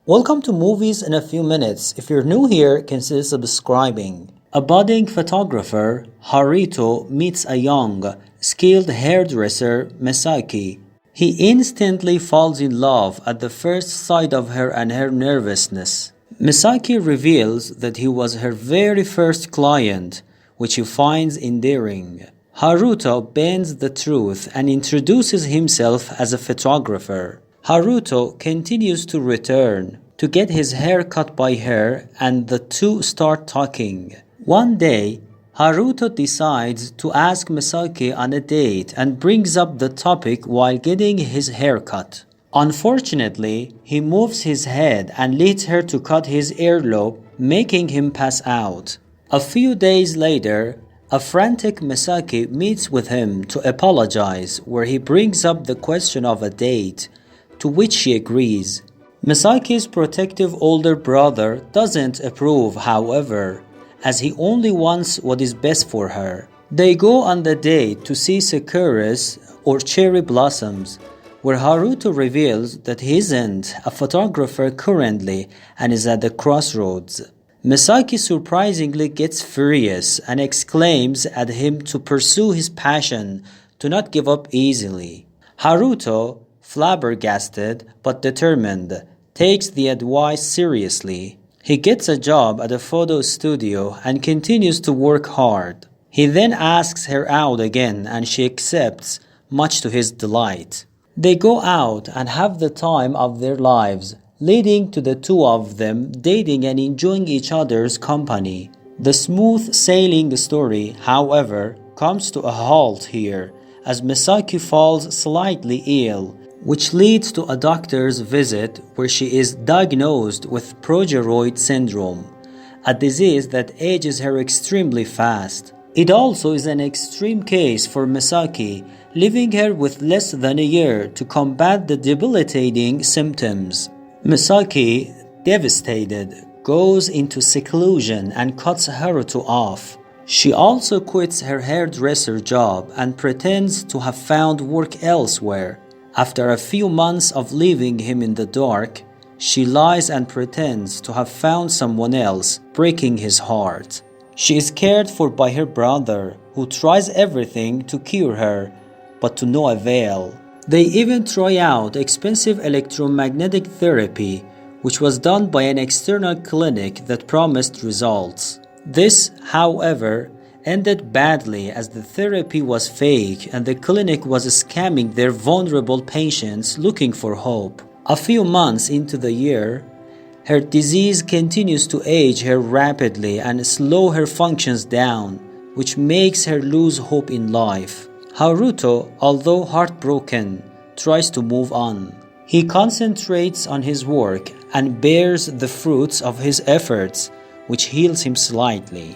Welcome to Movies in a Few Minutes. If you're new here, consider subscribing. A budding photographer, Haruto, meets a young, skilled hairdresser, Misaki. He instantly falls in love at the first sight of her and her nervousness. Misaki reveals that he was her very first client, which he finds endearing. Haruto bends the truth and introduces himself as a photographer. Haruto continues to return to get his hair cut by her, and the two start talking. One day, Haruto decides to ask Misaki on a date and brings up the topic while getting his hair cut. Unfortunately, he moves his head and leads her to cut his earlobe, making him pass out. A few days later, a frantic Misaki meets with him to apologize, where he brings up the question of a date, to which she agrees. Misaki's protective older brother doesn't approve, however, as he only wants what is best for her. They go on the date to see sakuras or cherry blossoms, where Haruto reveals that he isn't a photographer currently and is at the crossroads. Misaki surprisingly gets furious and exclaims at him to pursue his passion, to not give up easily. Haruto, flabbergasted but determined, takes the advice seriously. He gets a job at a photo studio and continues to work hard. He then asks her out again and she accepts, much to his delight. They go out and have the time of their lives, leading to the two of them dating and enjoying each other's company. The smooth sailing story, however, comes to a halt here as Misaki falls slightly ill, which leads to a doctor's visit where she is diagnosed with progeroid syndrome, a disease that ages her extremely fast. It also is an extreme case for Misaki, leaving her with less than a year to combat the debilitating symptoms. Misaki, devastated, goes into seclusion and cuts Haruto off. She also quits her hairdresser job and pretends to have found work elsewhere. After a few months of leaving him in the dark, she lies and pretends to have found someone else, breaking his heart. She is cared for by her brother, who tries everything to cure her, but to no avail. They even try out expensive electromagnetic therapy, which was done by an external clinic that promised results. This, however, ended badly as the therapy was fake and the clinic was scamming their vulnerable patients looking for hope. A few months into the year, her disease continues to age her rapidly and slow her functions down, which makes her lose hope in life. Haruto, although heartbroken, tries to move on. He concentrates on his work and bears the fruits of his efforts, which heals him slightly.